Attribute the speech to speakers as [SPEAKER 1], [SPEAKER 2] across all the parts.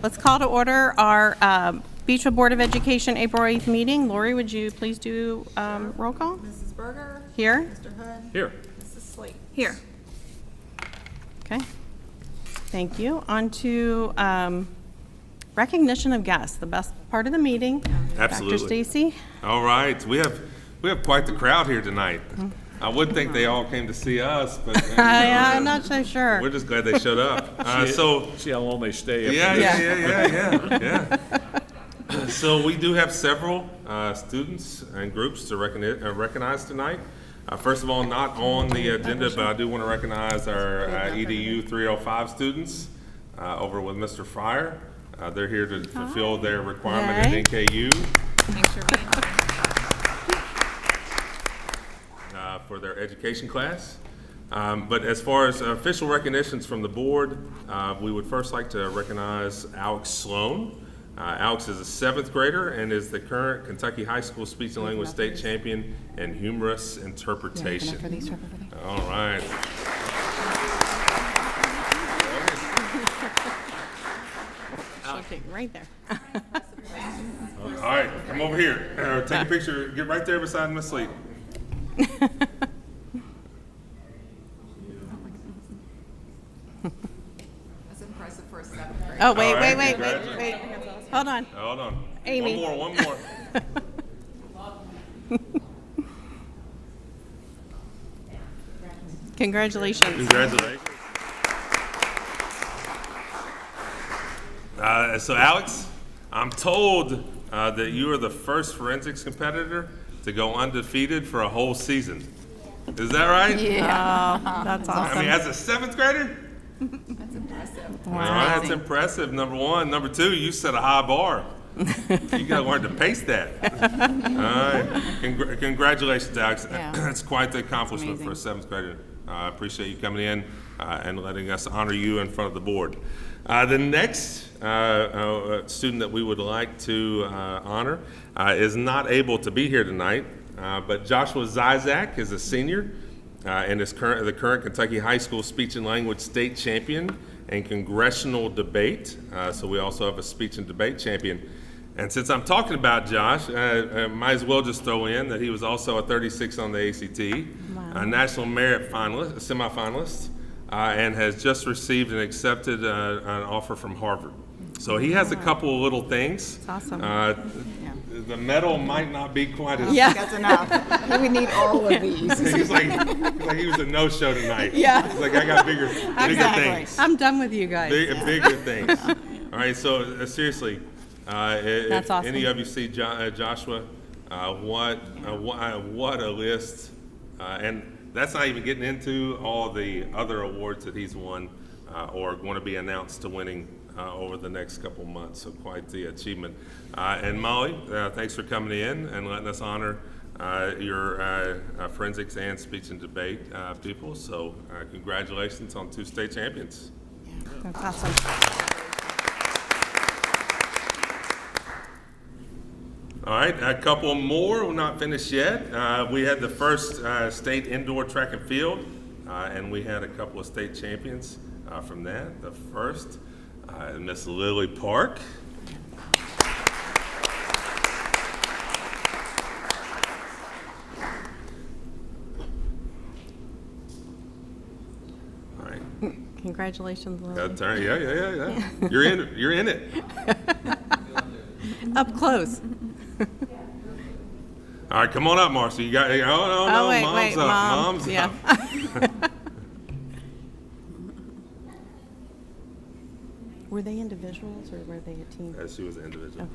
[SPEAKER 1] Let's call to order our Beechwood Board of Education April 8th meeting. Lori, would you please do roll call?
[SPEAKER 2] Mrs. Berger?
[SPEAKER 1] Here.
[SPEAKER 2] Mr. Hood?
[SPEAKER 3] Here.
[SPEAKER 2] Mrs. Slate?
[SPEAKER 1] Here. Okay. Thank you. On to recognition of guests, the best part of the meeting.
[SPEAKER 3] Absolutely.
[SPEAKER 1] Dr. Stacy.
[SPEAKER 3] All right. We have quite the crowd here tonight. I would think they all came to see us, but
[SPEAKER 1] I'm not so sure.
[SPEAKER 3] we're just glad they showed up.
[SPEAKER 4] See how long they stay.
[SPEAKER 3] Yeah. So we do have several students and groups to recognize tonight. First of all, not on the agenda, but I do want to recognize our EDU 305 students over with Mr. Fryer. They're here to fulfill their requirement
[SPEAKER 1] Yay.
[SPEAKER 3] at NKU.
[SPEAKER 2] Thanks for being here.
[SPEAKER 3] For their education class. But as far as official recognitions from the board, we would first like to recognize Alex Sloan. Alex is a 7th grader and is the current Kentucky High School Speech and Language State Champion in humorous interpretation. All right.
[SPEAKER 1] Right there.
[SPEAKER 3] All right, come over here. Take a picture. Get right there beside Miss Sleep.
[SPEAKER 2] That's impressive for a 7th grade.
[SPEAKER 1] Oh, wait,
[SPEAKER 3] All right,
[SPEAKER 1] wait. Hold on.
[SPEAKER 3] Hold on.
[SPEAKER 1] Amy.
[SPEAKER 3] One more.
[SPEAKER 1] Congratulations.
[SPEAKER 3] Congratulations. So Alex, I'm told that you are the first forensics competitor to go undefeated for a whole season. Is that right?
[SPEAKER 1] Yeah. That's awesome.
[SPEAKER 3] I mean, as a 7th grader?
[SPEAKER 2] That's impressive.
[SPEAKER 3] All right, that's impressive, number one. Number two, you set a high bar. You got to learn to pace that. All right. Congratulations, Alex. That's quite the accomplishment for a 7th grader. I appreciate you coming in and letting us honor you in front of the board. The next student that we would like to honor is not able to be here tonight, but Joshua Zizak is a senior and is the current Kentucky High School Speech and Language State Champion and Congressional Debate. So we also have a Speech and Debate Champion. And since I'm talking about Josh, I might as well just throw in that he was also a 36 on the ACT, a National Merit finalist, a semifinalist, and has just received and accepted an offer from Harvard. So he has a couple of little things.
[SPEAKER 1] That's awesome.
[SPEAKER 3] The medal might not be quite as.
[SPEAKER 1] Yeah.
[SPEAKER 2] That's enough. We need all of these.
[SPEAKER 3] He's like he was a no-show tonight.
[SPEAKER 1] Yeah.
[SPEAKER 3] He's like, I got bigger things.
[SPEAKER 1] I'm done with you guys.
[SPEAKER 3] Bigger things. All right, so seriously, if
[SPEAKER 1] awesome.
[SPEAKER 3] any of you see Joshua, what a list. And that's not even getting into all the other awards that he's won or going to be announced to winning over the next couple months. So quite the achievement. And Molly, thanks for coming in and letting us honor your forensics and speech and debate people. So congratulations on 2 state champions.
[SPEAKER 1] That's awesome.
[SPEAKER 3] All right, a couple more. We're not finished yet. We had the first state indoor track and field, and we had a couple of state champions from that. The first, Miss Lily Park. All right.
[SPEAKER 1] Congratulations,
[SPEAKER 3] Got
[SPEAKER 1] Lily.
[SPEAKER 3] a turn. Yeah. You're in it.
[SPEAKER 1] Up close.
[SPEAKER 3] All right, come on up, Marcy. You got. Oh no,
[SPEAKER 1] wait,
[SPEAKER 3] mom's up.
[SPEAKER 1] Mom.
[SPEAKER 3] Mom's
[SPEAKER 1] Yeah.
[SPEAKER 3] up.
[SPEAKER 1] Were they individuals or were they a team?
[SPEAKER 3] She was an individual.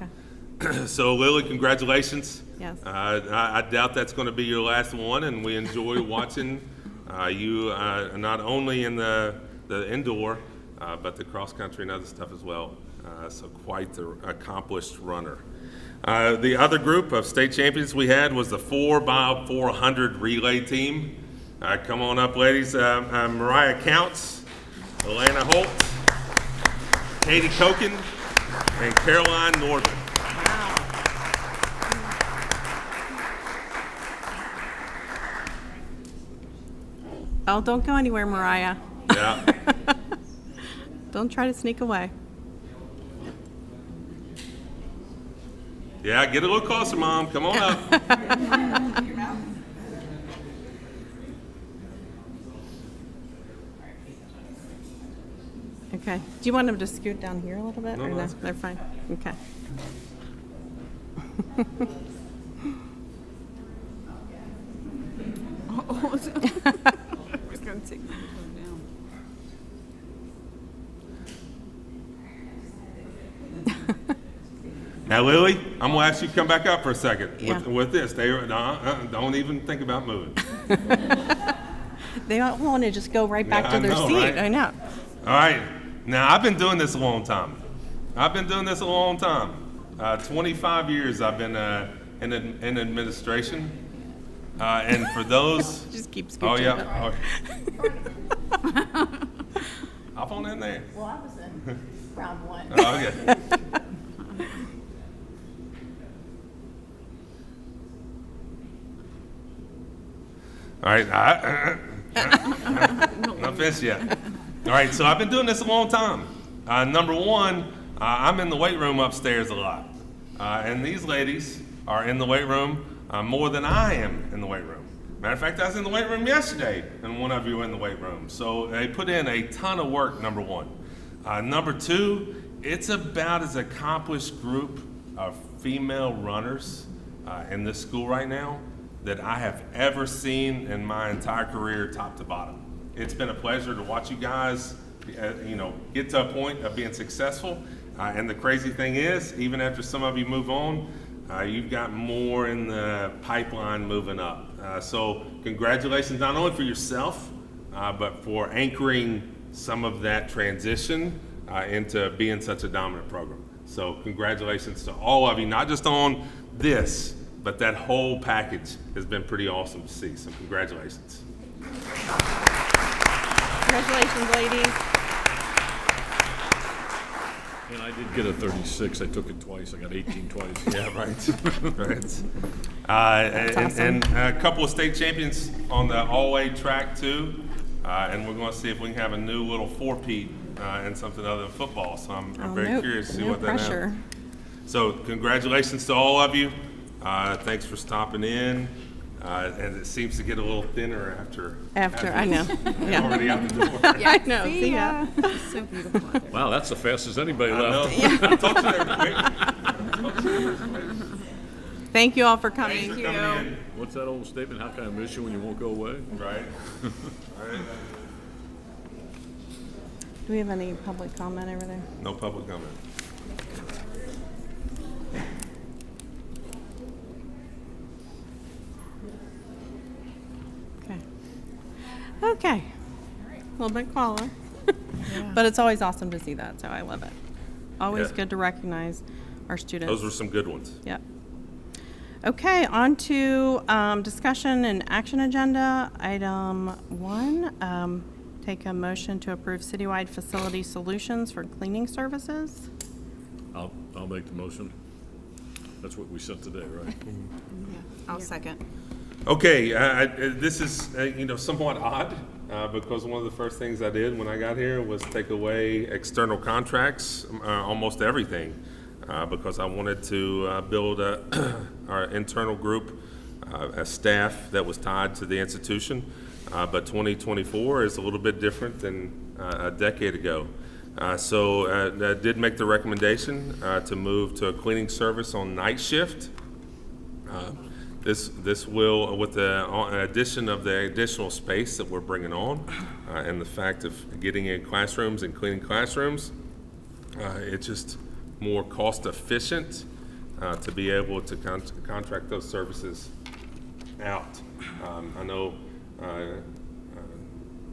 [SPEAKER 1] Okay.
[SPEAKER 3] So Lily, congratulations.
[SPEAKER 1] Yes.
[SPEAKER 3] I doubt that's going to be your last one, and we enjoy watching you not only in the indoor, but the cross country and other stuff as well. So quite the accomplished runner. The other group of state champions we had was the 4x400 relay team. Come on up, ladies. Mariah Counts, Alana Holt, Katie Koken, and Caroline Northern.
[SPEAKER 1] Oh, don't go anywhere, Mariah.
[SPEAKER 3] Yeah.
[SPEAKER 1] Don't try to sneak away.
[SPEAKER 3] Yeah, get a little closer, Mom. Come on up.
[SPEAKER 1] Okay. Do you want them to scoot down here a little bit?
[SPEAKER 3] No,
[SPEAKER 1] or
[SPEAKER 3] that's good.
[SPEAKER 1] They're fine. Okay.
[SPEAKER 2] I was going to take my phone down.
[SPEAKER 3] Now, Lily, I'm gonna ask you to come back up for a second
[SPEAKER 1] Yeah.
[SPEAKER 3] with this. Don't even think about moving.
[SPEAKER 1] They all want to just go right back
[SPEAKER 3] Yeah,
[SPEAKER 1] to
[SPEAKER 3] I
[SPEAKER 1] their
[SPEAKER 3] know,
[SPEAKER 1] seat.
[SPEAKER 3] right?
[SPEAKER 1] I know.
[SPEAKER 3] All right. Now, I've been doing this a long time. 25 years I've been in administration. And for those,
[SPEAKER 1] Just keep
[SPEAKER 3] oh
[SPEAKER 1] scooching.
[SPEAKER 3] yeah, hop on in there.
[SPEAKER 2] Well, I was in round one.
[SPEAKER 3] Oh, okay. All right, not finished yet. All right, so I've been doing this a long time. Number one, I'm in the weight room upstairs a lot. And these ladies are in the weight room more than I am in the weight room. Matter of fact, I was in the weight room yesterday, and one of you were in the weight room. So they put in a ton of work, number one. Number two, it's about as accomplished group of female runners in this school right now that I have ever seen in my entire career, top to bottom. It's been a pleasure to watch you guys, get to a point of being successful. And the crazy thing is, even after some of you move on, you've got more in the pipeline moving up. So congratulations, not only for yourself, but for anchoring some of that transition into being such a dominant program. So congratulations to all of you, not just on this, but that whole package has been pretty awesome to see. So congratulations.
[SPEAKER 1] Congratulations, ladies.
[SPEAKER 4] And I did get a 36. I took it twice. I got 18 twice.
[SPEAKER 3] Yeah, right. Right. And a couple of state champions on the all-way track too. And we're going to see if we can have a new little four-peat and something other than football. So I'm very curious to see what that
[SPEAKER 1] pressure.
[SPEAKER 3] is. So congratulations to all of you. Thanks for stopping in. And it seems to get a little thinner after
[SPEAKER 1] I know. Yeah.
[SPEAKER 3] already out the door.
[SPEAKER 1] I know. See ya.
[SPEAKER 2] It's so beautiful out there.
[SPEAKER 4] Wow, that's the fastest anybody
[SPEAKER 3] I know.
[SPEAKER 4] left.
[SPEAKER 3] I talked to you there.
[SPEAKER 1] Thank you all for coming.
[SPEAKER 3] Thanks for coming in.
[SPEAKER 4] What's that old statement? How can I miss you when you won't go away?
[SPEAKER 3] Right. All right.
[SPEAKER 1] Do we have any public comment over there?
[SPEAKER 3] No public comment.
[SPEAKER 1] Okay. Okay. A little bit quieter. But it's always awesome to see that, so I love it. Always
[SPEAKER 3] Yeah.
[SPEAKER 1] good to recognize our students.
[SPEAKER 3] Those were some good ones.
[SPEAKER 1] Yep. Okay, on to discussion and action agenda. Item 1, take a motion to approve citywide facility solutions for cleaning services.
[SPEAKER 4] I'll make the motion. That's what we said today, right?
[SPEAKER 2] I'll second.
[SPEAKER 3] Okay, this is somewhat odd because one of the first things I did when I got here was take away external contracts, almost everything, because I wanted to build our internal group, a staff that was tied to the institution. But 2024 is a little bit different than a decade ago. So I did make the recommendation to move to a cleaning service on night shift. This will, with the addition of the additional space that we're bringing on, and the fact of getting in classrooms and cleaning classrooms, it's just more cost efficient to be able to contract those services out. I know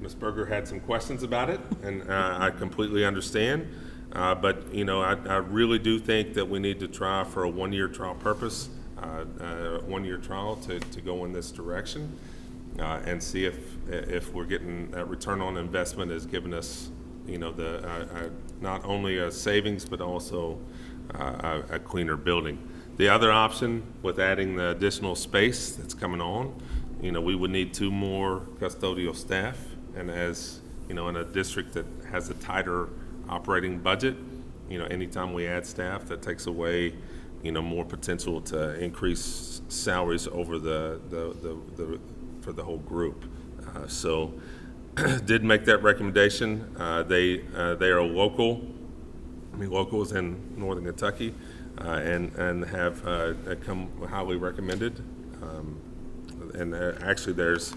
[SPEAKER 3] Ms. Berger had some questions about it, and I completely understand. But I really do think that we need to try for a one-year trial purpose. One-year trial to go in this direction and see if we're getting that return on investment is giving us, not only a savings but also a cleaner building. The other option with adding the additional space that's coming on, we would need 2 more custodial staff, and as in a district that has a tighter operating budget, anytime we add staff, that takes away more potential to increase salaries over for the whole group. So did make that recommendation. They are local. I mean, local is in Northern Kentucky, and have come highly recommended. And actually, there's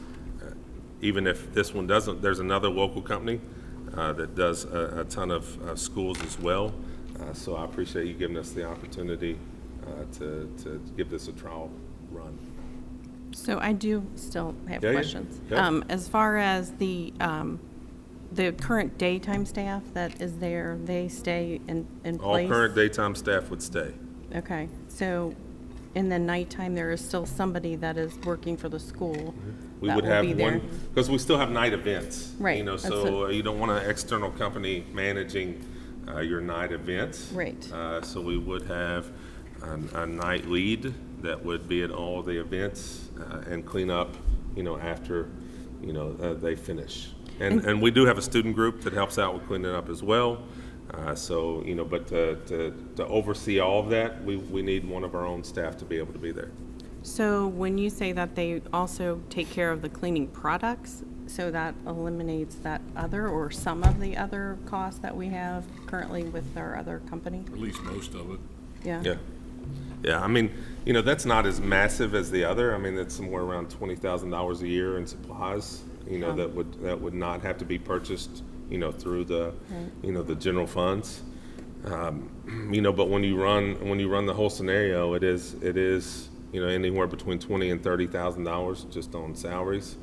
[SPEAKER 3] even if this one doesn't, there's another local company that does a ton of schools as well. So I appreciate you giving us the opportunity to give this a trial run.
[SPEAKER 1] So I do still have
[SPEAKER 3] Yeah, yeah.
[SPEAKER 1] questions.
[SPEAKER 3] Yeah.
[SPEAKER 1] As far as the current daytime staff that is there, they stay in
[SPEAKER 3] All
[SPEAKER 1] place?
[SPEAKER 3] current daytime staff would stay.
[SPEAKER 1] Okay, so in the nighttime, there is still somebody that is working for the school
[SPEAKER 3] We
[SPEAKER 1] that
[SPEAKER 3] would
[SPEAKER 1] will
[SPEAKER 3] have
[SPEAKER 1] be there?
[SPEAKER 3] one, because we still have night events.
[SPEAKER 1] Right,
[SPEAKER 3] So
[SPEAKER 1] that's
[SPEAKER 3] you don't want an external company managing your night events.
[SPEAKER 1] Right.
[SPEAKER 3] So we would have a night lead that would be at all the events and clean up, after, they finish. And we do have a student group that helps out with cleaning up as well. So, but to oversee all of that, we need one of our own staff to be able to be there.
[SPEAKER 1] So when you say that they also take care of the cleaning products, so that eliminates that other or some of the other costs that we have currently with our other company?
[SPEAKER 4] At least most of it.
[SPEAKER 1] Yeah.
[SPEAKER 3] Yeah. Yeah, I mean, that's not as massive as the other. I mean, that's somewhere around $20,000 a year in supplies, that would not have to be purchased, through the, the general funds. But when you run the whole scenario, it is, anywhere between $20,000 and $30,000 just on salaries.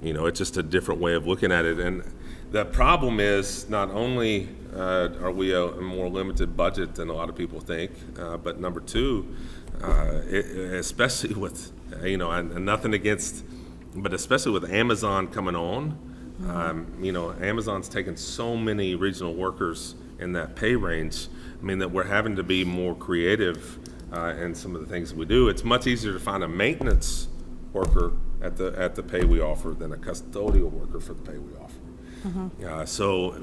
[SPEAKER 3] It's just a different way of looking at it. And the problem is not only are we a more limited budget than a lot of people think, but number two, especially with, and nothing against, but especially with Amazon coming on, Amazon's taken so many regional workers in that pay range, that we're having to be more creative in some of the things we do. It's much easier to find a maintenance worker at the pay we offer than a custodial worker for the pay we offer. So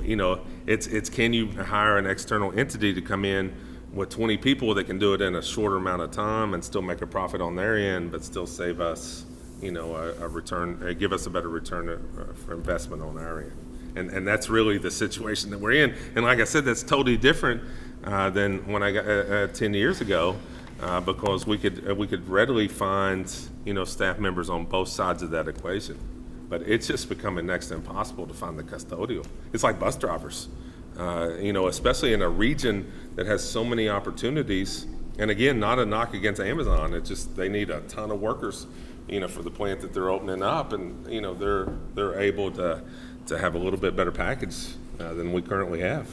[SPEAKER 3] it's can you hire an external entity to come in with 20 people that can do it in a shorter amount of time and still make a profit on their end, but still save us, a return, give us a better return for investment on our end. And that's really the situation that we're in. And like I said, that's totally different than when I got 10 years ago. Because we could readily find staff members on both sides of that equation, but it's just becoming next to impossible to find the custodial. It's like bus drivers, especially in a region that has so many opportunities. And again, not a knock against Amazon. It's just they need a ton of workers, for the plant that they're opening up, and they're able to have a little bit better package than we currently have.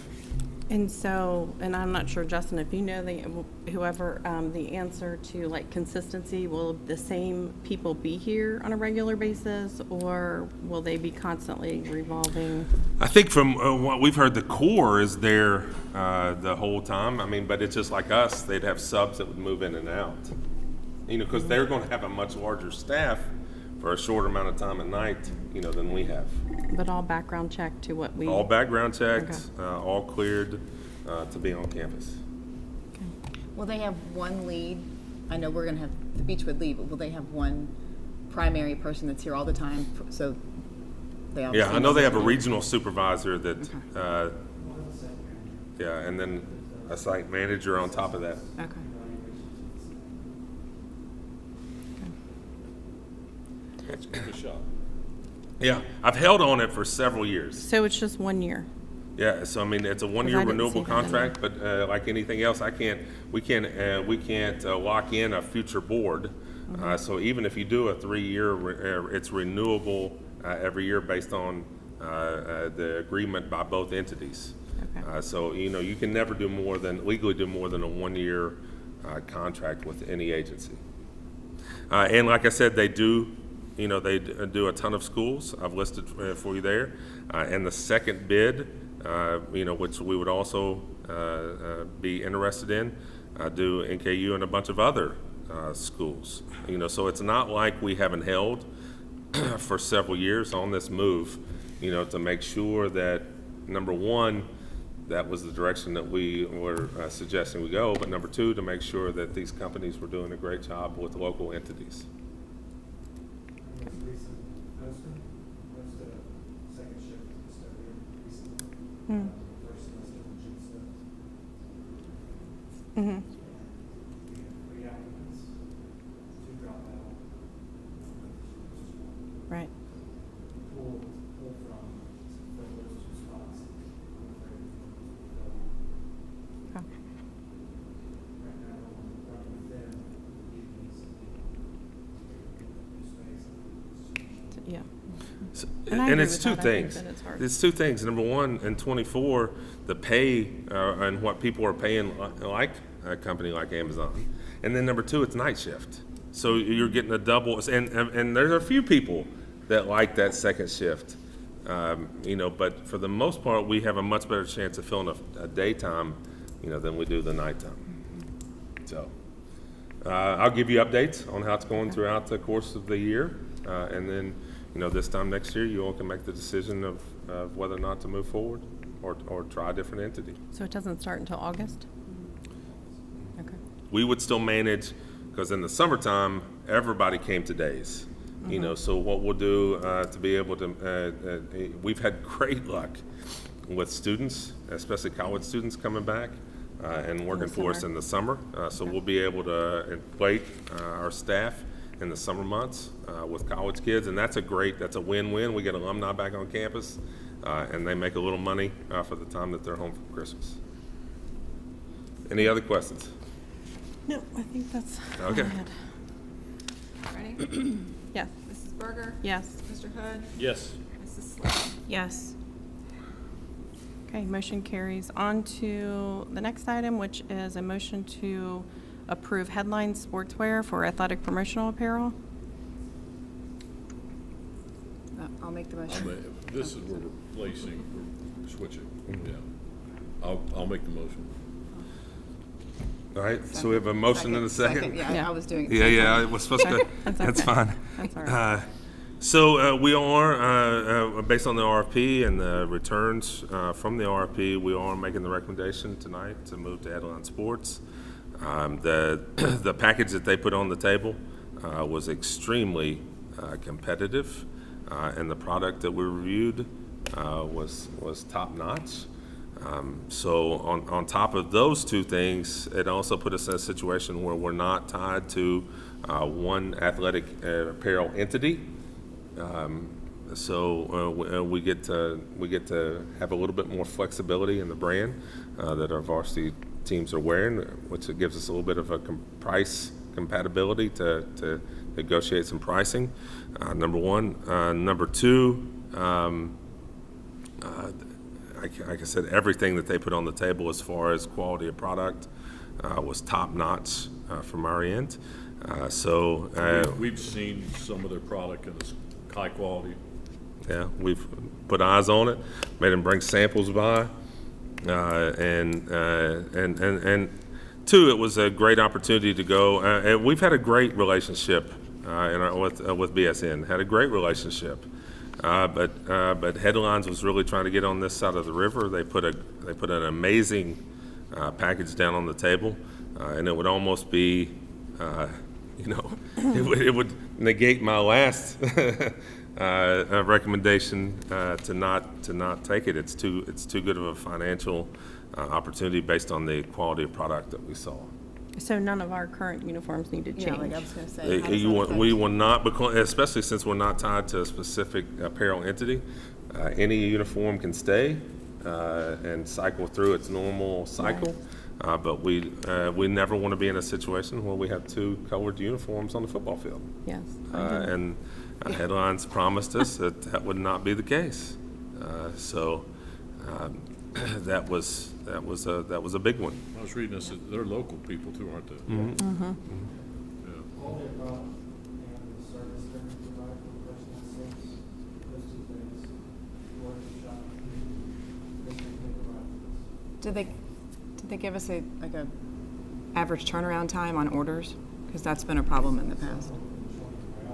[SPEAKER 1] And so, and I'm not sure, Justin, if you know the answer to like consistency, will the same people be here on a regular basis, or will they be constantly revolving?
[SPEAKER 3] I think from what we've heard, the core is there the whole time. But it's just like us, they'd have subs that would move in and out, because they're going to have a much larger staff for a shorter amount of time at night, than we have.
[SPEAKER 1] But all background checked to what we...
[SPEAKER 3] All background checked,
[SPEAKER 1] Okay.
[SPEAKER 3] all cleared to be on campus.
[SPEAKER 2] Will they have one lead? I know we're going to have the Beechwood lead, but will they have one primary person that's here all the time? So they obviously
[SPEAKER 3] Yeah, I know they have a
[SPEAKER 2] know.
[SPEAKER 3] regional supervisor that, and then a site manager on top of that.
[SPEAKER 2] Okay.
[SPEAKER 4] It's worth a shot.
[SPEAKER 3] Yeah, I've held on it for several years.
[SPEAKER 1] So it's just 1 year?
[SPEAKER 3] Yeah, so it's a
[SPEAKER 1] I
[SPEAKER 3] one-year
[SPEAKER 1] didn't
[SPEAKER 3] renewable
[SPEAKER 1] see that in
[SPEAKER 3] contract, but like anything else, we can't lock in a future board. So even if you do a 3-year, it's renewable every year based on the agreement by both entities.
[SPEAKER 1] Okay.
[SPEAKER 3] So you can never legally do more than a 1-year contract with any agency. And like I said, they do. They do a ton of schools. I've listed for you there. And the second bid, which we would also be interested in, do NKU and a bunch of other schools. So it's not like we haven't held for several years on this move, to make sure that, number one, that was the direction that we were suggesting we go. But number two, to make sure that these companies were doing a great job with local entities.
[SPEAKER 5] Most a second shift started recently. First semester in June stuff.
[SPEAKER 1] Mm-hmm.
[SPEAKER 5] We had 3 applicants, 2 dropped out.
[SPEAKER 1] Right.
[SPEAKER 5] Pull from fill those 2 spots. I'm afraid to fill.
[SPEAKER 1] Okay.
[SPEAKER 5] Right now, we're running thin, need space.
[SPEAKER 1] Yeah.
[SPEAKER 3] And,
[SPEAKER 1] I agree
[SPEAKER 3] it's
[SPEAKER 1] with
[SPEAKER 3] two
[SPEAKER 1] that. I think
[SPEAKER 3] things.
[SPEAKER 1] that it's hard.
[SPEAKER 3] It's two things. Number one, in 24, the pay and what people are paying like a company like Amazon. And then number two, it's night shift. So you're getting a double. And there's a few people that like that second shift. But for the most part, we have a much better chance of filling a daytime, than we do the nighttime. So I'll give you updates on how it's going throughout the course of the year. And then, this time next year, you all can make the decision of whether or not to move forward or try a different entity.
[SPEAKER 1] So it doesn't start until August? Okay.
[SPEAKER 3] We would still manage, because in the summertime, everybody came to days. So what we'll do to be able to, we've had great luck with students, especially college students coming back and working for us
[SPEAKER 1] summer.
[SPEAKER 3] in the summer. So we'll be able to inflate our staff in the summer months with college kids, and that's a win-win. We get alumni back on campus, and they make a little money for the time that they're home for Christmas. Any other questions?
[SPEAKER 1] No, I think that's all
[SPEAKER 3] Okay.
[SPEAKER 1] I had.
[SPEAKER 6] Ready?
[SPEAKER 1] Yes.
[SPEAKER 6] Mrs. Berger?
[SPEAKER 1] Yes.
[SPEAKER 6] Mr. Hood?
[SPEAKER 4] Yes.
[SPEAKER 6] Mrs. Slade?
[SPEAKER 1] Yes. Okay, motion carries. On to the next item, which is a motion to approve Headline Sportswear for athletic promotional apparel.
[SPEAKER 2] I'll make the motion.
[SPEAKER 4] This is, we're replacing, we're switching, yeah. I'll make the motion.
[SPEAKER 3] All right, so we have a motion and a second.
[SPEAKER 2] Yeah,
[SPEAKER 1] Yeah.
[SPEAKER 2] I was doing it.
[SPEAKER 3] Yeah, it was supposed to.
[SPEAKER 1] That's
[SPEAKER 3] That's
[SPEAKER 1] okay.
[SPEAKER 3] fine.
[SPEAKER 1] That's all right.
[SPEAKER 3] So we are, based on the RFP and the returns from the RFP, we are making the recommendation tonight to move to Headline Sports. The package that they put on the table was extremely competitive, and the product that we reviewed was top notch. So on top of those two things, it also put us in a situation where we're not tied to one athletic apparel entity. So we get to have a little bit more flexibility in the brand that our varsity teams are wearing, which gives us a little bit of a price compatibility to negotiate some pricing. Number one. Number two. Like I said, everything that they put on the table as far as quality of product was top notch from our end.
[SPEAKER 4] We've seen some of their product and it's high quality.
[SPEAKER 3] Yeah, we've put eyes on it, made them bring samples by, and two, it was a great opportunity to go. And we've had a great relationship with BSN. Had a great relationship. But Headlines was really trying to get on this side of the river. They put an amazing package down on the table, and it would almost be, it would negate my last recommendation to not take it. It's too good of a financial opportunity based on the quality of product that we saw.
[SPEAKER 1] So none of our current uniforms need to change?
[SPEAKER 2] Yeah, like I was going to say. how does that affect-
[SPEAKER 3] We will not, especially since we're not tied to a specific apparel entity. Any uniform can stay and cycle through its normal cycle, but we never want to be in a situation where we have two colored uniforms on the football field.
[SPEAKER 1] Yes.
[SPEAKER 3] And Headlines promised us that would not be the case. So that was a big one.
[SPEAKER 4] I was reading this, they're local people too, aren't they?
[SPEAKER 1] Mm-hmm.
[SPEAKER 4] Yeah.
[SPEAKER 5] All their product and the service they're going to provide for the person that serves, those 2 things, work and shop, they provide for us.
[SPEAKER 2] Did they give us a average turnaround time on orders? Because that's been a problem in the past. Oh,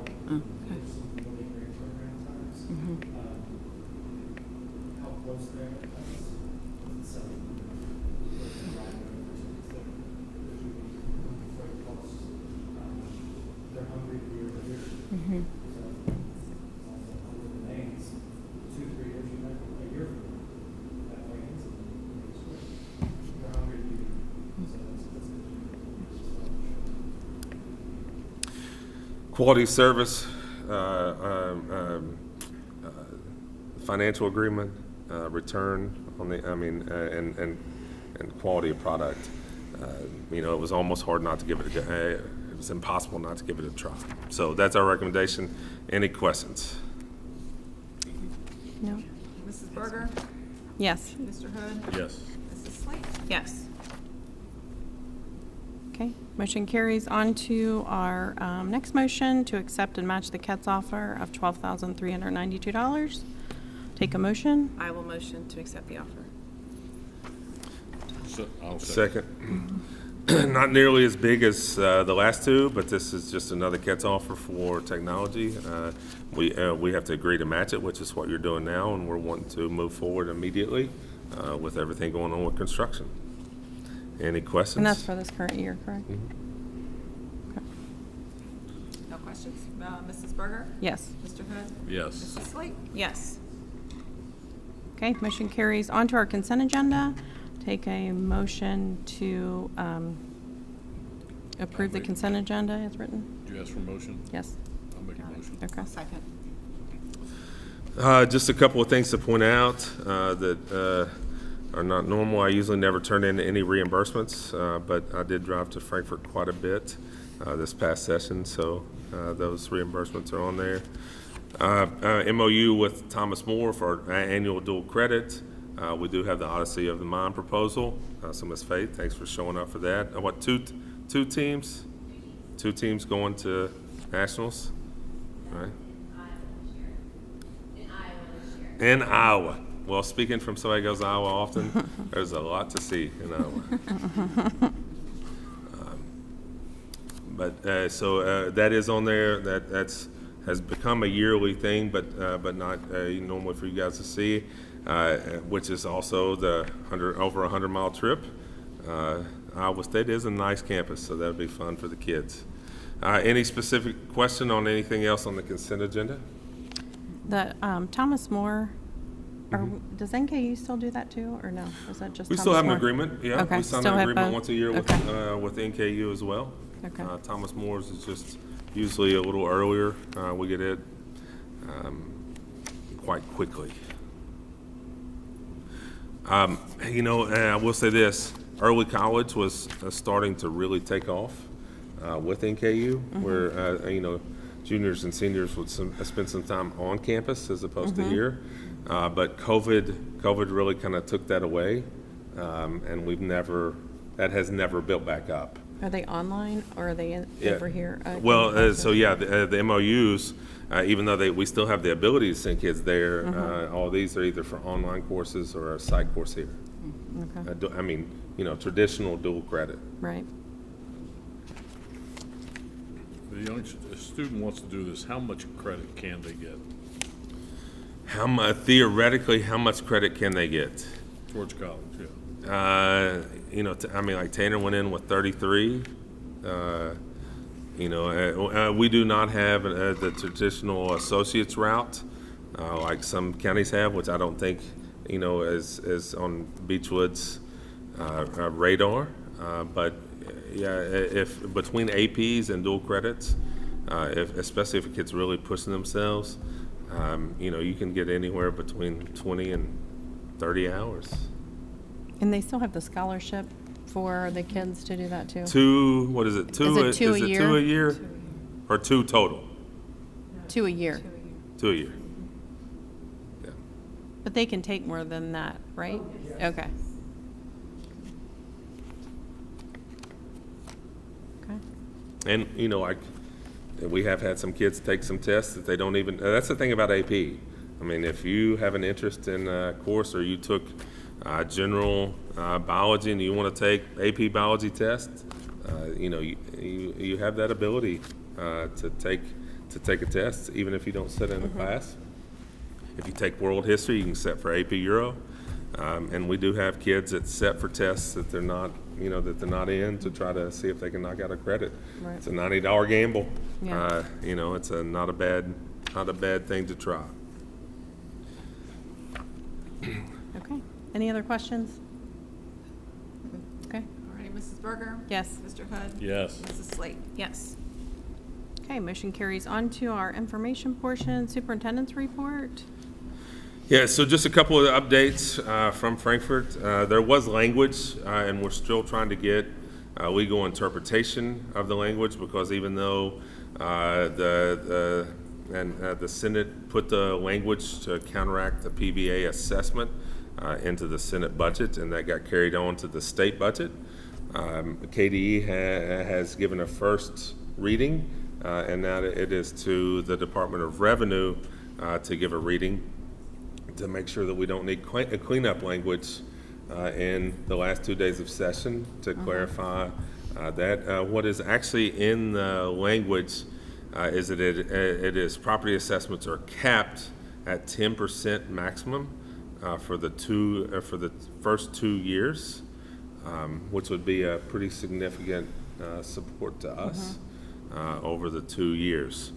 [SPEAKER 2] okay.
[SPEAKER 5] There's some really great turnaround times. How close they are, that's 7
[SPEAKER 3] quality service, financial agreement, return on the, and quality of product. You know, it was almost hard not to give it it was impossible not to give it a try. So that's our recommendation. Any questions?
[SPEAKER 1] No?
[SPEAKER 6] Mrs. Berger?
[SPEAKER 1] Yes.
[SPEAKER 6] Mr. Hood?
[SPEAKER 4] Yes.
[SPEAKER 6] Mrs. Slate?
[SPEAKER 2] Yes.
[SPEAKER 1] Okay, motion carries on to our next motion to accept and match the KETS offer of $12,392. Take a motion.
[SPEAKER 6] I will motion to accept the offer.
[SPEAKER 4] So, I'll
[SPEAKER 3] Second. Not nearly as big as the last two, but this is just another KETS offer for technology. We have to agree to match it, which is what you're doing now, and we're wanting to move forward immediately with everything going on with construction. Any questions?
[SPEAKER 1] And that's for this current year, correct? Okay.
[SPEAKER 6] No questions? Mrs. Berger?
[SPEAKER 1] Yes.
[SPEAKER 6] Mr. Hood?
[SPEAKER 4] Yes.
[SPEAKER 6] Mrs. Slate?
[SPEAKER 2] Yes.
[SPEAKER 1] Okay, motion carries on to our consent agenda. Take a motion to approve the
[SPEAKER 4] make-
[SPEAKER 1] consent agenda as written.
[SPEAKER 4] Did you ask for a motion?
[SPEAKER 1] Yes.
[SPEAKER 4] I'll make a motion.
[SPEAKER 1] Okay.
[SPEAKER 2] Second.
[SPEAKER 3] Just a couple of things to point out that are not normal. I usually never turn in any reimbursements, but I did drive to Frankfurt quite a bit this past session, so those reimbursements are on there. MOU with Thomas More for our annual dual credit. We do have the Odyssey of the Mind proposal. So Ms. Faith, thanks for showing up for that. What, two teams? Two teams going to nationals? All right. In Iowa. Well, speaking from somebody who goes to Iowa often, there's a lot to see in Iowa. So that is on there. Has become a yearly thing, but not normally for you guys to see, which is also the over 100-mile trip. Iowa State is a nice campus, so that'll be fun for the kids. Any specific question on anything else on the consent agenda?
[SPEAKER 1] The Thomas More, does NKU still do that too, or no? Is that just
[SPEAKER 3] We
[SPEAKER 1] Thomas
[SPEAKER 3] still have an
[SPEAKER 1] More?
[SPEAKER 3] agreement, yeah.
[SPEAKER 1] Okay,
[SPEAKER 3] We sign
[SPEAKER 1] still
[SPEAKER 3] an
[SPEAKER 1] have
[SPEAKER 3] agreement
[SPEAKER 1] both?
[SPEAKER 3] once a year
[SPEAKER 1] Okay.
[SPEAKER 3] with NKU as well.
[SPEAKER 1] Okay.
[SPEAKER 3] Thomas Moore's is just usually a little earlier. We get it quite quickly. I will say this, early college was starting to really take off with NKU, where, juniors and seniors would spend some time on campus as opposed to here. But COVID really kind of took that away, and that has never built back up.
[SPEAKER 1] Are they online or are they over here?
[SPEAKER 3] The MOUs, even though we still have the ability to send kids there, all these are either for online courses or a side course here.
[SPEAKER 1] Okay,
[SPEAKER 3] Traditional dual credit.
[SPEAKER 1] right.
[SPEAKER 4] A student wants to do this, how much credit can they get
[SPEAKER 3] Theoretically, how much credit can they get?
[SPEAKER 4] towards college? Yeah.
[SPEAKER 3] Like Tanner went in with 33. We do not have the traditional associate's route like some counties have, which I don't think, is on Beechwood's radar. But if between APs and dual credits, especially if a kid's really pushing themselves, you can get anywhere between 20 and 30 hours.
[SPEAKER 1] And they still have the scholarship for the kids to do that too?
[SPEAKER 3] What is it?
[SPEAKER 1] Is it two a year?
[SPEAKER 3] 2 a year? Or 2 total?
[SPEAKER 1] 2 a year.
[SPEAKER 3] 2 a year. Yeah.
[SPEAKER 1] But they can take more than that, right? Okay. Okay.
[SPEAKER 3] And, we have had some kids take some tests that they don't even, that's the thing about AP. If you have an interest in a course or you took general biology and you want to take AP biology test, you have that ability to take a test, even if you don't sit in the class. If you take world history, you can sit for AP Euro. And we do have kids that set for tests that they're not in to try to see if they can knock out a credit.
[SPEAKER 1] Right.
[SPEAKER 3] It's a $90 gamble.
[SPEAKER 1] Yeah.
[SPEAKER 3] It's not a bad thing to try.
[SPEAKER 1] Okay. Any other questions? Okay.
[SPEAKER 6] All righty, Mrs. Berger?
[SPEAKER 1] Yes.
[SPEAKER 6] Mr. Hood?
[SPEAKER 4] Yes.
[SPEAKER 6] Mrs. Slate?
[SPEAKER 2] Yes.
[SPEAKER 1] Okay, motion carries on to our information portion, superintendent's report.
[SPEAKER 3] Yeah, so just a couple of updates from Frankfurt. There was language, and we're still trying to get legal interpretation of the language, because even though the Senate put the language to counteract the PVA assessment into the Senate budget, and that got carried on to the state budget. KDE has given a first reading, and now it is to the Department of Revenue to give a reading to make sure that we don't need a cleanup language in the last 2 days of session to clarify that. What is actually in the language is that it is property assessments are capped at 10% maximum for the first 2 years, which would be a pretty significant support to us over the 2 years.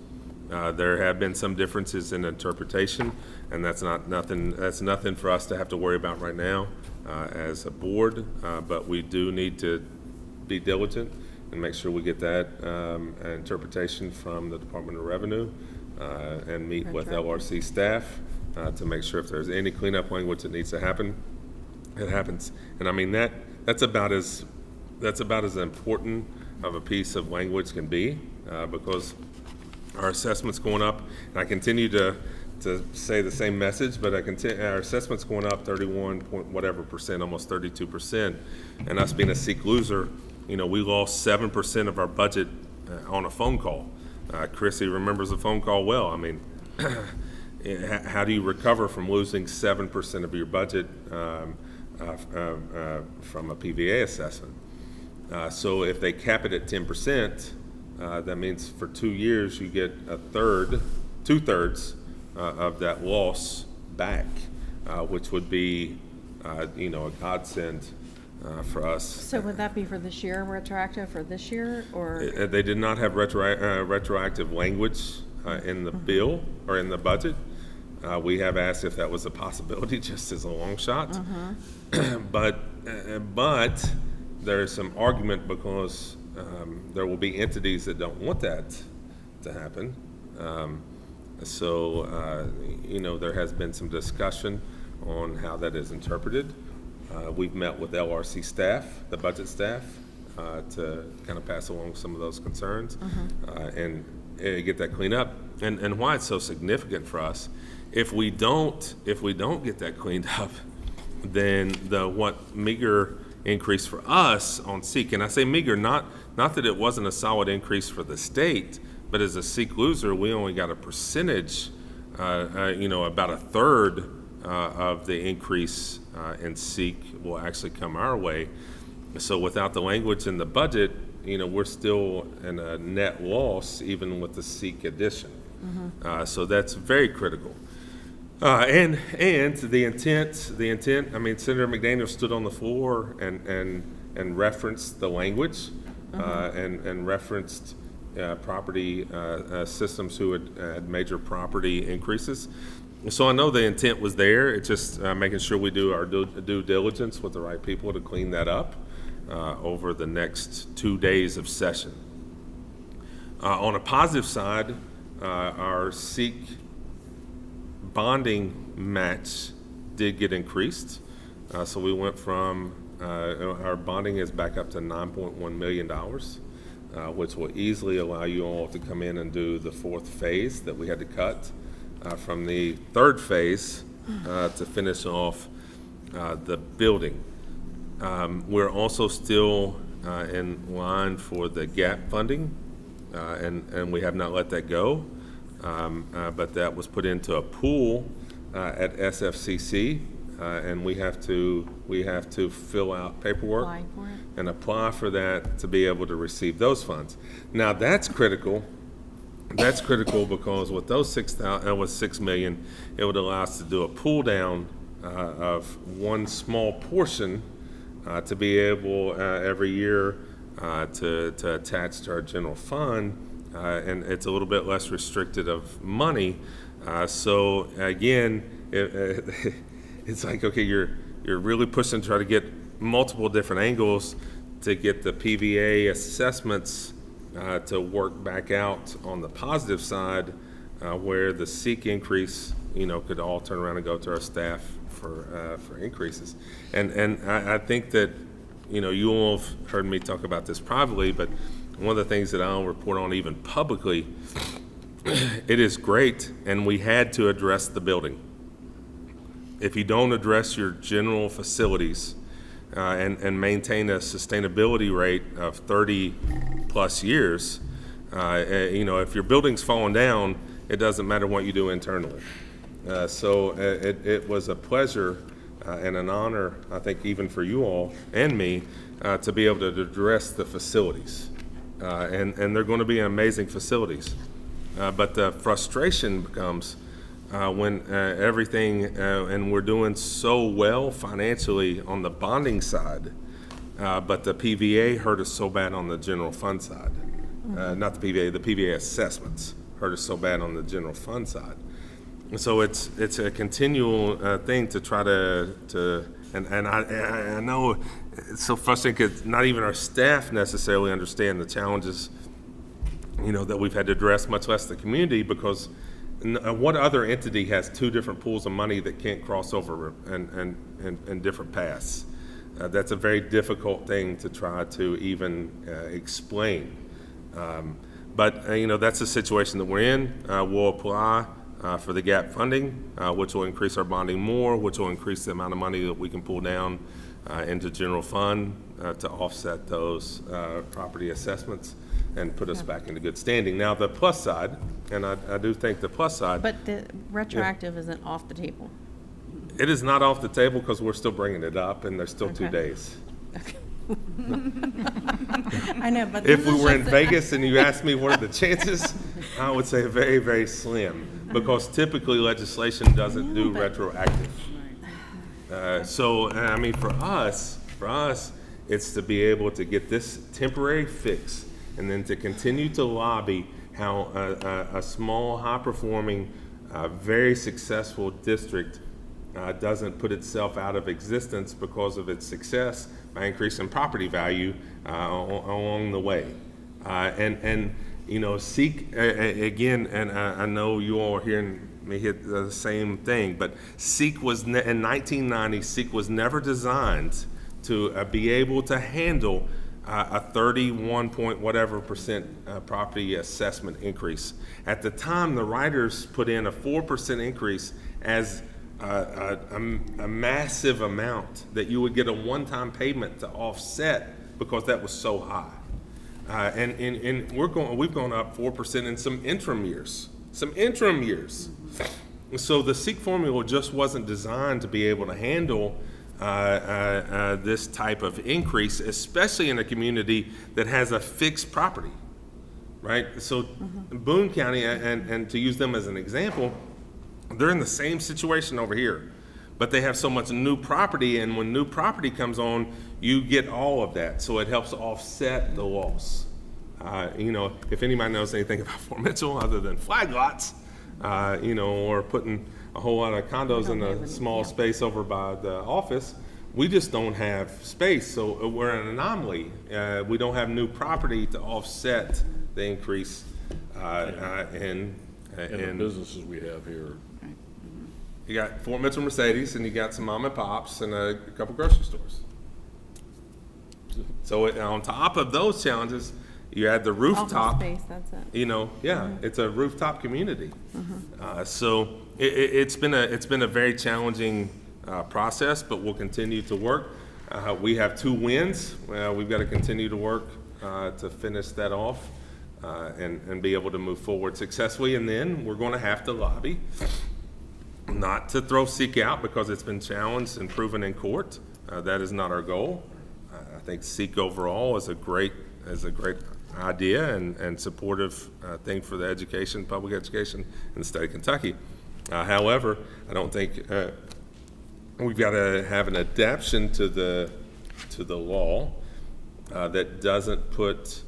[SPEAKER 3] There have been some differences in interpretation, and that's nothing for us to have to worry about right now as a board, but we do need to be diligent and make sure we get that interpretation from the Department of Revenue and meet with LRC staff to make sure if there's any cleanup language that needs to happen, it happens. And I mean, that's about as important of a piece of language can be, because our assessment's going up, and I continue to say the same message, but our assessment's going up 31 point whatever percent, almost 32%, and us being a seek loser, we lost 7% of our budget on a phone call. Chrissy remembers the phone call well. I mean, how do you recover from losing 7% of your budget from a PVA assessment? So if they cap it at 10%, that means for 2 years you get two-thirds of that loss back, which would be, a godsend for us.
[SPEAKER 1] So would that be for this year, retroactive for this year, or?
[SPEAKER 3] They did not have retroactive language in the bill or in the budget. We have asked if that was a possibility, just as a long shot. But there is some argument because there will be entities that don't want that to happen. There has been some discussion on how that is interpreted. We've met with LRC staff, the budget staff, to kind of pass along some of those concerns and get that cleaned up. And why it's so significant for us, if we don't get that cleaned up, then what meager increase for us on SEEK, and I say meager, not that it wasn't a solid increase for the state, but as a SEEK loser, we only got a percentage, about a third of the increase in SEEK will actually come our way. So without the language in the budget, we're still in a net loss even with the SEEK addition. So that's very critical. And the intent, I mean, Senator McDaniel stood on the floor and referenced the language and referenced property systems who had major property increases. So I know the intent was there. It's just making sure we do our due diligence with the right people to clean that up over the next 2 days of session. On a positive side, our SEEK bonding match did get increased. So we went from, our bonding is back up to $9.1 million, which will easily allow you all to come in and do the fourth phase that we had to cut from the third phase to finish off the building. We're also still in line for the GAP funding, and we have not let that go. But that was put into a pool at SFCC, and we have to fill out paperwork
[SPEAKER 1] Apply for it.
[SPEAKER 3] and apply for that to be able to receive those funds. Now that's critical. That's critical because with those $6 million, it would allow us to do a pull down of one small portion to be able every year to attach to our general fund. And it's a little bit less restricted of money. So again, it's like, okay, you're really pushing to try to get multiple different angles to get the PVA assessments to work back out on the positive side, where the seek increase, could all turn around and go to our staff for increases. And I think that, you all have heard me talk about this privately, but one of the things that I don't report on even publicly, it is great, and we had to address the building. If you don't address your general facilities and maintain a sustainability rate of 30 plus years, if your building's falling down, it doesn't matter what you do internally. So it was a pleasure and an honor, I think, even for you all and me, to be able to address the facilities. And they're going to be amazing facilities. But the frustration becomes when everything, and we're doing so well financially on the bonding side, but the PVA hurt us so bad on the general fund side. Not the PVA assessments hurt us so bad on the general fund side. And so it's a continual thing to try to and I know it's so frustrating because not even our staff necessarily understand the challenges, that we've had to address, much less the community, because what other entity has two different pools of money that can't cross over and different paths? That's a very difficult thing to try to even explain. But that's the situation that we're in. We'll apply for the gap funding, which will increase our bonding more, which will increase the amount of money that we can pull down into general fund to offset those property assessments and put us back into good standing. Now, the plus side, and I do think the plus side.
[SPEAKER 1] But the retroactive isn't off the table.
[SPEAKER 3] It is not off the table because we're still bringing it up, and there's still 2 days.
[SPEAKER 1] Okay. I know, but
[SPEAKER 3] If
[SPEAKER 1] this
[SPEAKER 3] we
[SPEAKER 1] is
[SPEAKER 3] were in
[SPEAKER 1] just-
[SPEAKER 3] Vegas and you asked me what are the chances, I would say very, very slim, because typically legislation doesn't do retroactive. So, I mean, for us, it's to be able to get this temporary fix and then to continue to lobby how a small, high-performing, very successful district doesn't put itself out of existence because of its success by increasing property value along the way. Seek, again, and I know you all are hearing me hit the same thing, but Seek was, in 1990, Seek was never designed to be able to handle a 31 point whatever percent property assessment increase. At the time, the writers put in a 4% increase as a massive amount that you would get a one-time payment to offset because that was so high. And we've gone up 4% in some interim years. So the Seek formula just wasn't designed to be able to handle this type of increase, especially in a community that has a fixed property, right? So Boone County, and to use them as an example, they're in the same situation over here, but they have so much new property, and when new property comes on, you get all of that, so it helps offset the loss. If anybody knows anything about Fort Mitchell other than flag lots, or putting a whole lot of condos in a small space over by the office, we just don't have space, so we're an anomaly. We don't have new property to offset the increase in
[SPEAKER 4] And the businesses we have here.
[SPEAKER 3] You got Fort Mitchell Mercedes, and you got some mom and pops and a couple grocery stores. So on top of those challenges, you add the rooftop.
[SPEAKER 1] Office space, that's it.
[SPEAKER 3] It's a rooftop community. So it's been a very challenging process, but we'll continue to work. We have 2 wins. We've got to continue to work to finish that off and be able to move forward successfully. And then we're going to have to lobby not to throw Seek out because it's been challenged and proven in court. That is not our goal. I think Seek overall is a great idea and supportive thing for the education, public education in the state of Kentucky. However, I don't think we've got to have an adaptation to the law that doesn't put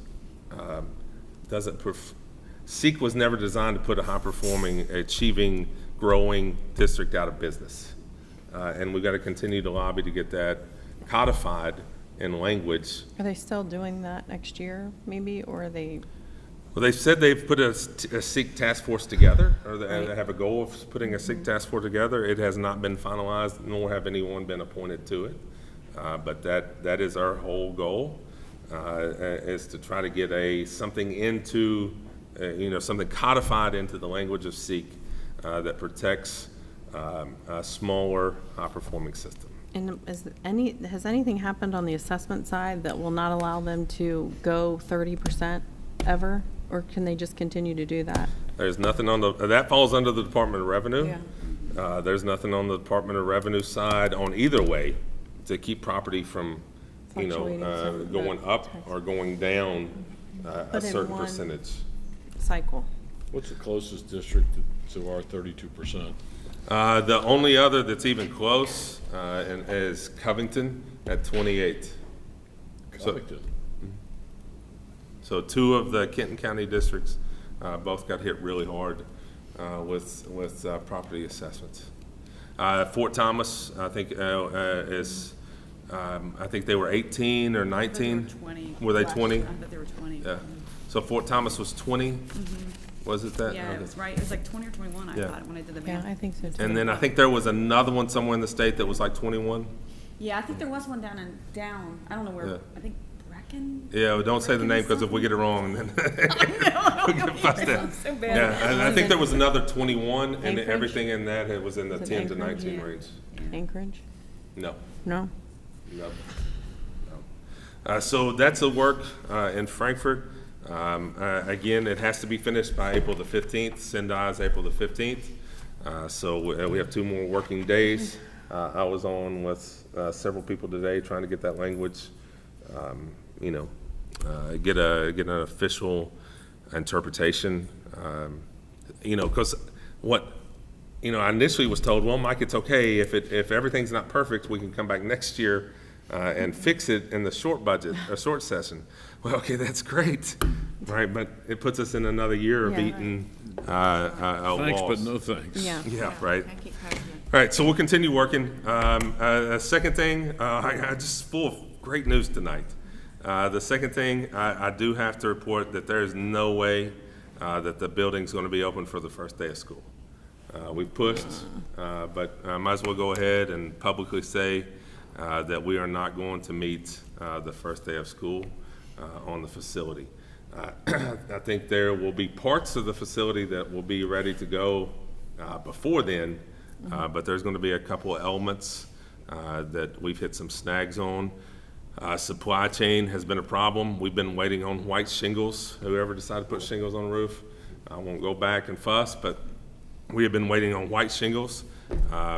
[SPEAKER 3] Seek was never designed to put a high-performing, achieving, growing district out of business, and we've got to continue to lobby to get that codified in language.
[SPEAKER 1] Are they still doing that next year, maybe, or are they?
[SPEAKER 3] Well, they've said they've put a SEEK task force together, or they have a goal of putting a SEEK task force together. It has not been finalized, nor have anyone been appointed to it. But that is our whole goal, is to try to get something into, something codified into the language of SEEK that protects a smaller, high-performing system.
[SPEAKER 1] And has anything happened on the assessment side that will not allow them to go 30% ever? Or can they just continue to do that?
[SPEAKER 3] There's nothing that falls under the Department of Revenue.
[SPEAKER 1] Yeah.
[SPEAKER 3] There's nothing on the Department of Revenue side on either way to keep property from,
[SPEAKER 1] Fluctuating some
[SPEAKER 3] going up or going down a
[SPEAKER 1] But in
[SPEAKER 3] certain
[SPEAKER 1] one-
[SPEAKER 3] percentage.
[SPEAKER 1] Cycle.
[SPEAKER 4] What's the closest district to our 32%?
[SPEAKER 3] The only other that's even close is Covington at 28.
[SPEAKER 4] Covington.
[SPEAKER 3] So two of the Kenton County districts both got hit really hard with property assessments. Fort Thomas, I think, I think they were 18 or 19.
[SPEAKER 7] 20.
[SPEAKER 3] Were they
[SPEAKER 7] last
[SPEAKER 3] 20?
[SPEAKER 7] year. I thought they were 20.
[SPEAKER 3] Yeah. So Fort Thomas was 20? Was it that?
[SPEAKER 7] Yeah,
[SPEAKER 3] Okay.
[SPEAKER 7] it was right. It was like 20 or 21, I
[SPEAKER 3] Yeah.
[SPEAKER 7] thought, when I did the
[SPEAKER 1] Yeah,
[SPEAKER 7] math.
[SPEAKER 1] I think so too.
[SPEAKER 3] And then I think there was another one somewhere in the state that was like 21.
[SPEAKER 7] Yeah, I think there was one down, I don't know
[SPEAKER 3] Yeah.
[SPEAKER 7] where, I think Brecken?
[SPEAKER 3] Yeah, well, don't say the name because if we get it wrong, then we get fussed at.
[SPEAKER 7] So bad.
[SPEAKER 3] Yeah, and I think there was another 21, and
[SPEAKER 1] Anchorage?
[SPEAKER 3] everything in that was in the
[SPEAKER 1] Was it
[SPEAKER 3] 10 to
[SPEAKER 1] Anchorage?
[SPEAKER 3] 19
[SPEAKER 7] Yeah.
[SPEAKER 3] range.
[SPEAKER 1] Anchorage?
[SPEAKER 3] No,
[SPEAKER 1] No?
[SPEAKER 3] no, no. So that's the work in Frankfurt. Again, it has to be finished by April the 15th. Sendai is April the 15th. So we have 2 more working days. I was on with several people today trying to get that language, get an official interpretation. Because I initially was told, well, Mike, it's okay if everything's not perfect, we can come back next year and fix it in the short session. Well, okay, that's great, right? But it puts us in another year of
[SPEAKER 1] Yeah.
[SPEAKER 3] eating
[SPEAKER 4] Thanks, but
[SPEAKER 3] walls.
[SPEAKER 4] no thanks.
[SPEAKER 1] Yeah.
[SPEAKER 3] Yeah, right.
[SPEAKER 2] Can't keep having it.
[SPEAKER 3] All right, so we'll continue working. Second thing, I just full of great news tonight. The second thing, I do have to report that there is no way that the building's going to be open for the first day of school. We've pushed, but I might as well go ahead and publicly say that we are not going to meet the first day of school on the facility. I think there will be parts of the facility that will be ready to go before then, but there's going to be a couple of elements that we've hit some snags on. Supply chain has been a problem. We've been waiting on white shingles. Whoever decided to put shingles on the roof, I won't go back and fuss, but we have been waiting on white shingles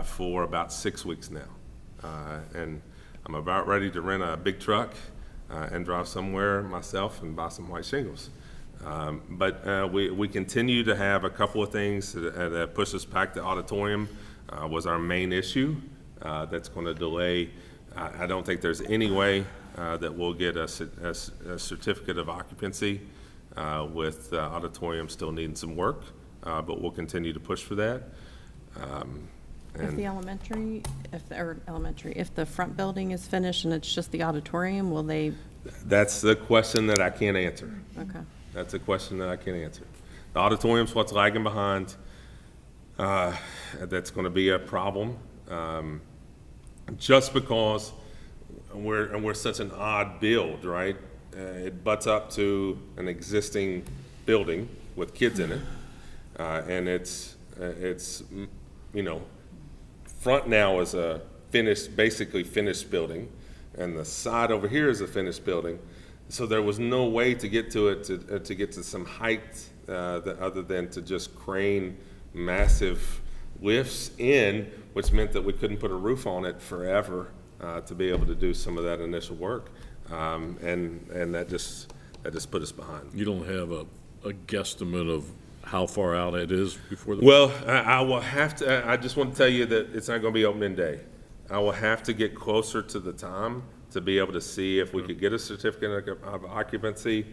[SPEAKER 3] for about 6 weeks now. And I'm about ready to rent a big truck and drive somewhere myself and buy some white shingles. But we continue to have a couple of things that push us back. The auditorium was our main issue that's going to delay. I don't think there's any way that we'll get a certificate of occupancy with the auditorium still needing some work, but we'll continue to push for that.
[SPEAKER 1] If the if the front building is finished and it's just the auditorium, will they,
[SPEAKER 3] That's the question that I can't answer.
[SPEAKER 1] okay.
[SPEAKER 3] That's a question that I can't answer. The auditorium's what's lagging behind. That's going to be a problem, just because we're such an odd build, right? It butts up to an existing building with kids in it, and it's front now is a basically finished building, and the side over here is a finished building. So there was no way to get to it to get to some height other than to just crane massive lifts in, which meant that we couldn't put a roof on it forever to be able to do some of that initial work, and that just put us behind.
[SPEAKER 4] You don't have a guesstimate of how far out it is before the...
[SPEAKER 3] Well, I will have to. I just want to tell you that it's not going to be opening day. I will have to get closer to the time to be able to see if we could get a certificate of occupancy.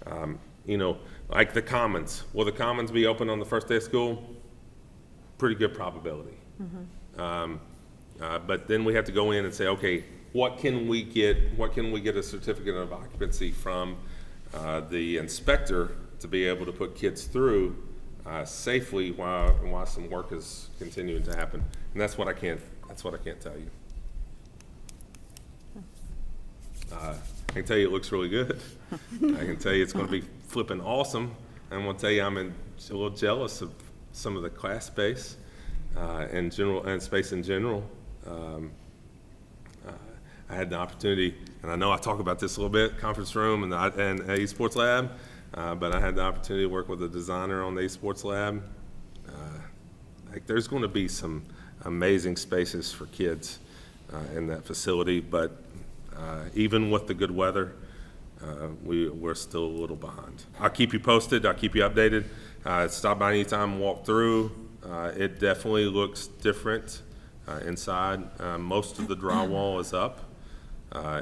[SPEAKER 3] Like the Commons. Will the Commons be open on the first day of school? Pretty good probability. But then we have to go in and say, okay, what can we get a certificate of occupancy from the inspector to be able to put kids through safely while some work is continuing to happen. And that's what I can't tell you. I can tell you it looks really good. I can tell you it's going to be flipping awesome. I'm going to tell you I'm a little jealous of some of the class space and space in general. I had the opportunity, and I know I talk about this a little bit, conference room and esports lab, but I had the opportunity to work with a designer on the esports lab. There's going to be some amazing spaces for kids in that facility, but even with the good weather, we're still a little behind. I'll keep you posted. I'll keep you updated. Stop by anytime, walk through. It definitely looks different inside. Most of the drywall is up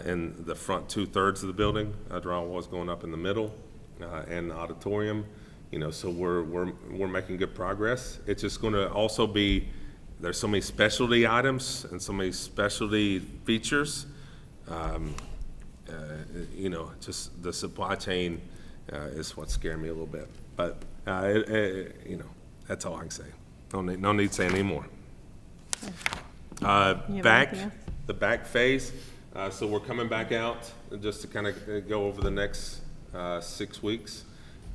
[SPEAKER 3] in the front 2/3 of the building. Drywall is going up in the middle and the auditorium. So we're making good progress. It's just going to also be, there's so many specialty items and so many specialty features. Just the supply chain is what's scaring me a little bit. But that's all I can say. No need to say any more. The back phase. So we're coming back out just to kind of go over the next 6 weeks.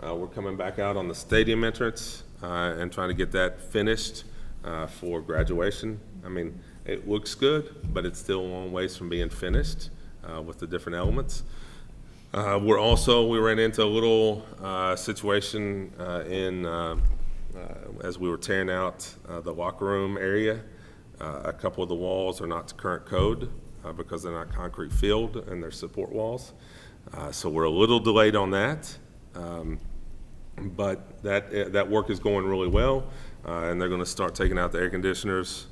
[SPEAKER 3] We're coming back out on the stadium entrance and trying to get that finished for graduation. I mean, it looks good, but it's still a long ways from being finished with the different elements. We ran into a little situation as we were tearing out the locker room area. A couple of the walls are not to current code because they're not concrete filled and they're support walls. So we're a little delayed on that. But that work is going really well, and they're going to start taking out the air conditioners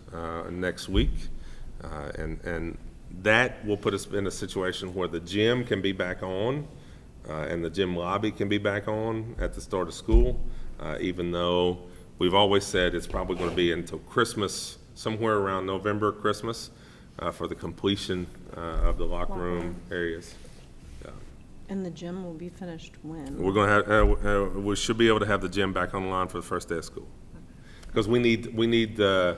[SPEAKER 3] next week. And that will put us in a situation where the gym can be back on and the gym lobby can be back on at the start of school, even though we've always said it's probably going to be until Christmas, somewhere around November, Christmas, for the completion of the locker room areas.
[SPEAKER 1] And the gym will be finished when?
[SPEAKER 3] We're going to have, we should be able to have the gym back online for the first day of school. Because we need the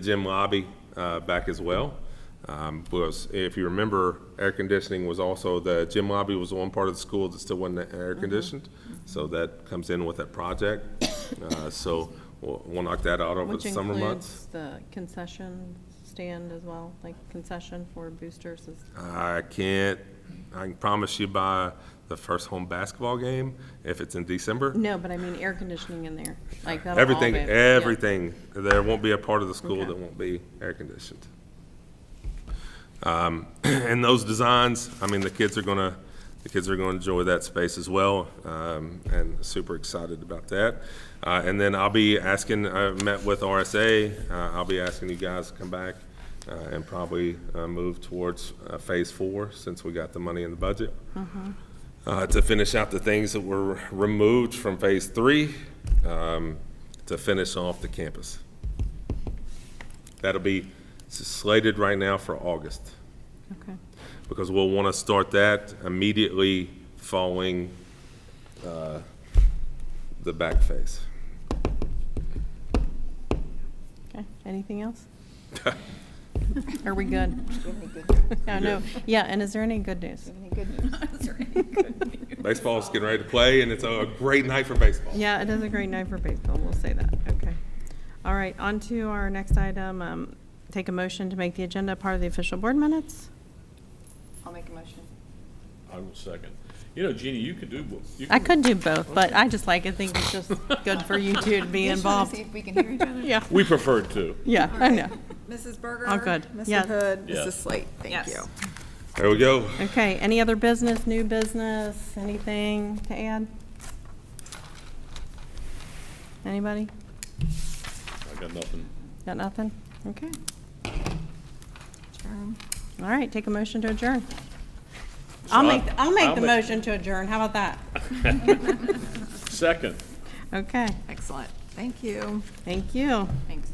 [SPEAKER 3] gym lobby back as well. Because if you remember, air conditioning was also, the gym lobby was one part of the school that still wasn't air conditioned. So that comes in with that project. So we'll knock that out over the summer months.
[SPEAKER 1] Which includes the concession stand as well, like concession for boosters?
[SPEAKER 3] I can promise you by the first home basketball game, if it's in December.
[SPEAKER 1] No, but I mean air conditioning in there. Like that'll
[SPEAKER 3] Everything,
[SPEAKER 1] all be-
[SPEAKER 3] everything. There won't be a part of the school
[SPEAKER 1] Okay.
[SPEAKER 3] that won't be air conditioned. And those designs, I mean, the kids are gonna enjoy that space as well, and super excited about that. And then I'll be asking, I met with RSA, I'll be asking you guys to come back and probably move towards phase 4, since we got the money in the budget, to finish out the things that were removed from phase 3, to finish off the campus. That'll be slated right now for August,
[SPEAKER 1] Okay.
[SPEAKER 3] because we'll want to start that immediately following the back phase.
[SPEAKER 1] Okay, anything else? Are we good?
[SPEAKER 2] Any
[SPEAKER 1] No. Yeah, and is there any good news?
[SPEAKER 2] good news?
[SPEAKER 3] Baseball's getting ready to play, and it's a great night for baseball.
[SPEAKER 1] Yeah, it is a great night for baseball, we'll say that, okay. All right, on to our next item, take a motion to make the agenda part of the official board minutes.
[SPEAKER 2] I'll make a motion.
[SPEAKER 4] I will second. Jeannie, you could do both. You
[SPEAKER 1] I
[SPEAKER 4] can-
[SPEAKER 1] could do both, but I just think it's just good for you two to be
[SPEAKER 2] Just trying to
[SPEAKER 1] involved.
[SPEAKER 2] see if we can hear each other.
[SPEAKER 1] Yeah,
[SPEAKER 4] We preferred to.
[SPEAKER 1] yeah, I know.
[SPEAKER 6] Mrs. Berger?
[SPEAKER 1] Oh, good.
[SPEAKER 6] Mr.
[SPEAKER 1] Yes.
[SPEAKER 6] Hood?
[SPEAKER 4] Yes.
[SPEAKER 6] Mrs. Slate? Thank
[SPEAKER 7] Yes.
[SPEAKER 6] you.
[SPEAKER 3] There we go.
[SPEAKER 1] Okay, any other business, new business, anything to add? Anybody?
[SPEAKER 4] I got nothing.
[SPEAKER 1] Got nothing? Okay. All right, take a motion to adjourn. I'll make the motion to adjourn. How about that?
[SPEAKER 4] Second.
[SPEAKER 1] Okay,
[SPEAKER 6] Excellent. Thank you.
[SPEAKER 1] thank you.
[SPEAKER 2] Thanks.